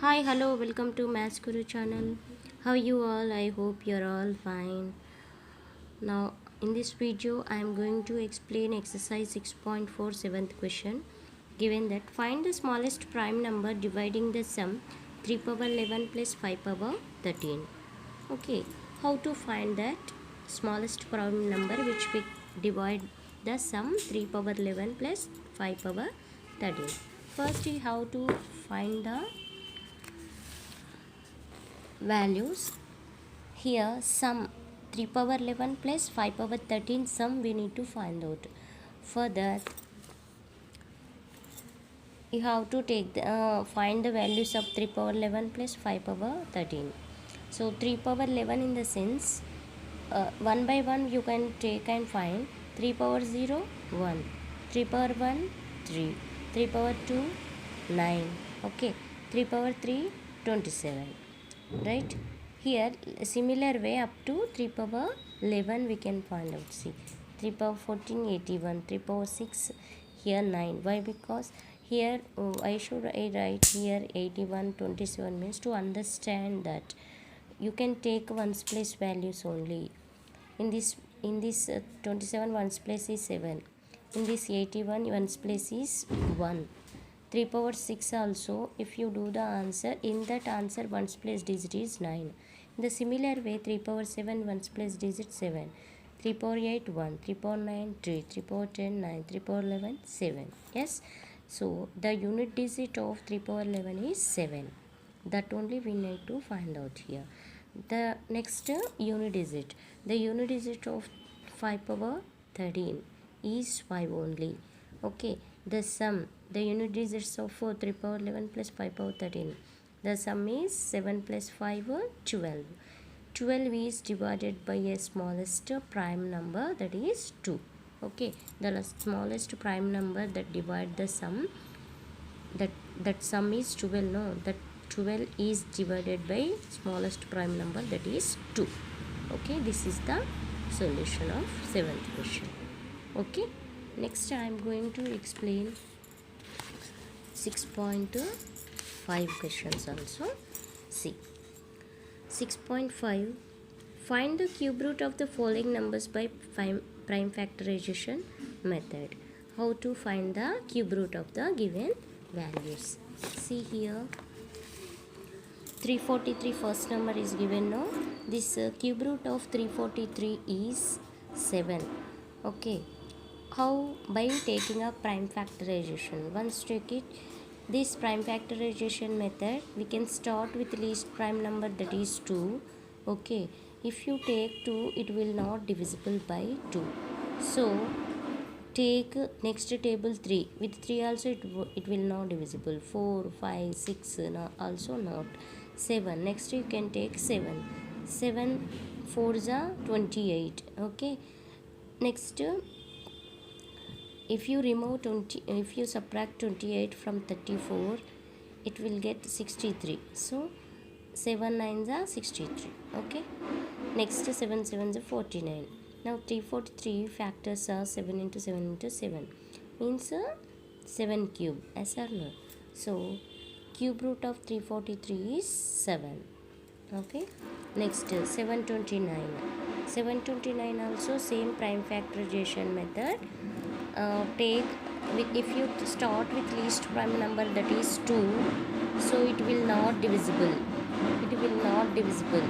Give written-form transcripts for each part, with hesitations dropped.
Hi, hello, welcome to Maths Guru channel. How you all? I hope you're all fine. Now, in this video, I am going to explain exercise 6.4 seventh question. Given that, find the smallest prime number dividing the sum 3 power 11 plus 5 power 13. Okay, how to find that smallest prime number which we divide the sum 3 power 11 plus 5 power 13. First, we have to find the values. Here sum 3 power 11 plus 5 power 13 sum we need to find out. For that you have to take find the values of 3 power 11 plus 5 power 13. So 3 power 11 in the sense one by one you can take and find. 3 power 0 1, 3 power 1 3, 3 power 2 9, okay, 3 power 3 27, right? Here similar way up to 3 power 11 we can find out. See, 3 power 14 81, 3 power 6 here 9. Why? Because here I should write here 81 27 means to understand that you can take ones place values only. In this 27 ones place is 7. In this 81 ones place is 1. 3 power 6 also, if you do the answer, in that answer ones place digit is 9. In the similar way, 3 power 7 ones place digit 7. 3 power 8 1, 3 power 9 3, 3 power 10 9, 3 power 11 7. Yes, so the unit digit of 3 power 11 is 7. That only we need to find out here. The next unit digit, the unit digit of 5 power 13 is 5 only. Okay, the sum, the unit digits of 3 power 11 plus 5 power 13, the sum is 7 plus 5 12. 12 is divided by a smallest prime number, that is 2. Okay, the smallest prime number that divide the sum, that sum is 12. No, that 12 is divided by smallest prime number, that is 2. Okay, this is the solution of 7th question. Okay, next I am going to explain 6.5 questions also. See, 6.5, find the cube root of the following numbers by prime factorization method. How to find the cube root of the given values? See here, 343 first number is given. Now this cube root of 343 is 7. Okay, how? By taking a prime factorization. Once take it, this prime factorization method, we can start with least prime number, that is 2. Okay, if you take 2, it will not divisible by 2. So take next table 3. With 3 also it will not divisible. 4 5 6 also not. 7, next you can take 7. 7 4s are 28. Okay, next if you remove 20, if you subtract 28 from 34, it will get 63. So 7 9s are 63. Okay, next 7 7s are 49. Now 343 factors are 7 into 7 into 7 means 7 cube, yes or no? So cube root of 343 is 7. Okay, next 729. 729 also same prime factorization method. Take with, if you start with least prime number, that is 2, so it will not divisible, it will not divisible.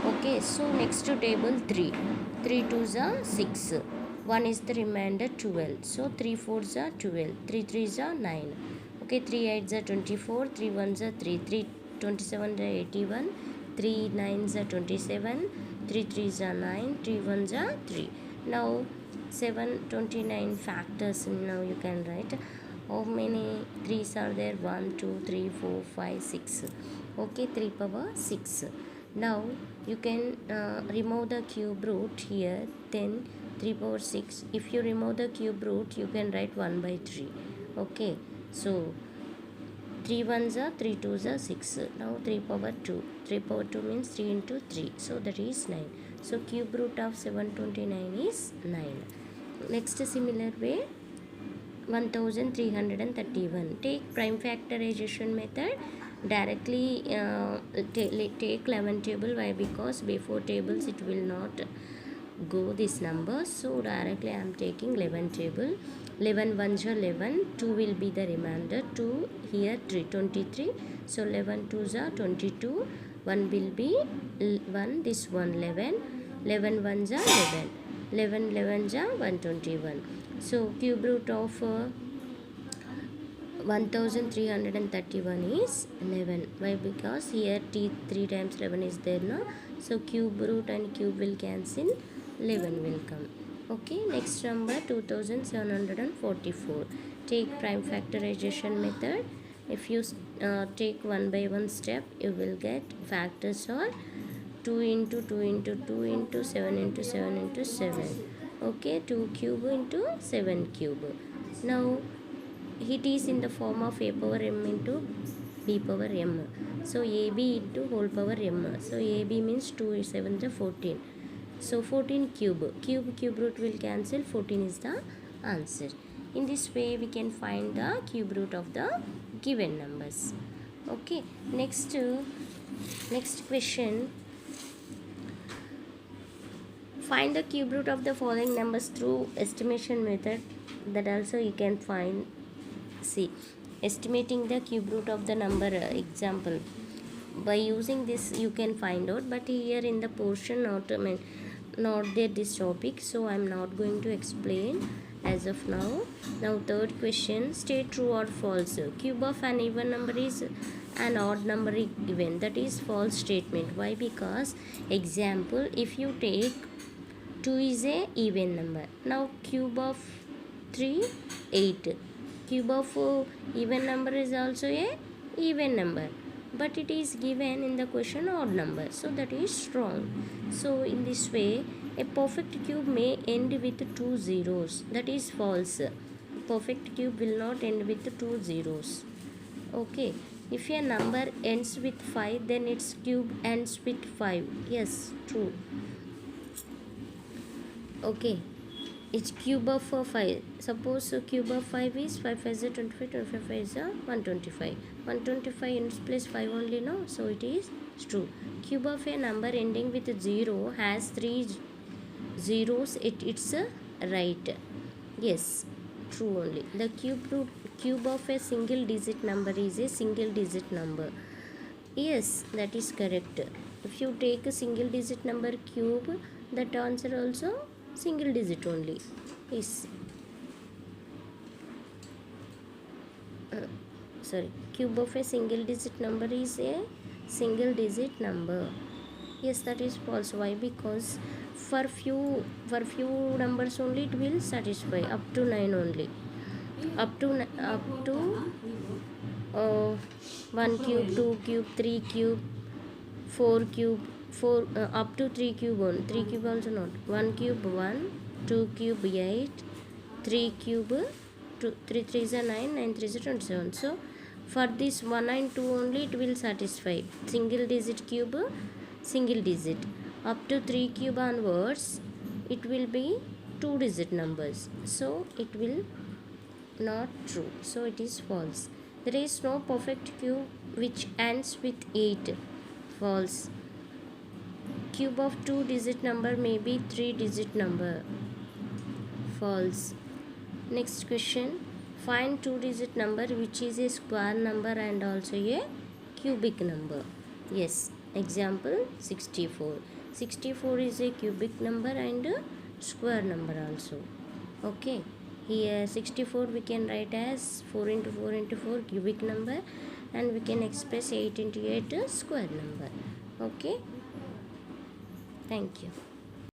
Okay, so next to table 3. 3 2s are 6, 1 is the remainder 12, so 3 4s are 12, 3 3s are 9. Okay, 3 8s are 24, 3 1s are 3, 3 27 are 81, 3 9s are 27, 3 3s are 9, 3 1s are 3. Now 729 factors, now you can write how many 3's are there. 1 2 3 4 5 6. Okay, 3 power 6. Now you can remove the cube root here. Then 3 power 6, if you remove the cube root you can write 1 by 3. Okay, so 3 1s are 3 2s are 6. Now 3 power 2. 3 power 2 means 3 into 3. So that is 9. So cube root of 729 is 9. Next similar way, 1331. Take prime factorization method. directly take 11 table. Why? Because before tables it will not go this number, so directly I am taking 11 table. 11 ones are 11, 2 will be the remainder, 2 here 3 23, so 11 twos are 22, 1 will be 1, this one 11, 11 ones are 11, 11 11s are 121. So cube root of 1331 is 11. Why? Because here t 3 times 11 is there, no? So cube root and cube will cancel, 11 will come. Okay, next number 2744. Take prime factorization method. If you take one by one step, you will get factors are 2 into 2 into 2 into 7 into 7 into 7. Okay, 2 cube into 7 cube. Now it is in the form of a power m into b power m. So ab into whole power m. So ab means 2 is 7 is 14. So 14 cube root will cancel, 14 is the answer. In this way we can find the cube root of the given numbers. Okay, next question. Find the cube root of the following numbers through estimation method. That also you can find. See, estimating the cube root of the number example. By using this you can find out, but here in the portion not there this topic, so I am not going to explain as of now. Now third question, state true or false. Cube of an even number is an odd number given, that is false statement. Why? Because example, if you take 2 is a even number. Now cube of 3 8. Cube of even number is also a even number, but it is given in the question odd number, so that is wrong. So in this way a perfect cube may end with 2 zeros, that is false. Perfect cube will not end with 2 zeros. Okay, if a number ends with 5, then its cube ends with 5. Yes, true. Okay, it's cube of 5. Suppose cube of 5 is 5 5 is 25, 25 5 is 125. 125 in its place 5 only, no? So it is true. Cube of a number ending with 0 has 3 zeros. It's right. Yes, true only. The cube of a single digit number is a single digit number. Yes, that is correct. If you take a single digit number cube, that answer also single digit only. Is cube of a single digit number is a single digit number. Yes, that is false. Why? Because for few numbers only it will satisfy, up to 9 only. Up to 1 cube, 2 cube, 3 cube, 4 cube, 4 up to 3 cube on 3 cube also not. 1 cube 1, 2 cube 8, 3 cube 2, 3 3s are 9, 9 3s are 27. So for this 1 and 2 only it will satisfy. Single digit cube, single digit. Up to 3 cube onwards it will be 2 digit numbers, so it will not true, so it is false. There is no perfect cube which ends with 8. False. Cube of 2 digit number may be 3 digit number. False. Next question, find 2 digit number which is a square number and also a cubic number. Yes, example 64. 64 is a cubic number and a square number also. Okay, here 64 we can write as 4 into 4 into 4 cubic number, and we can express 8 into 8 square number. Okay, thank you.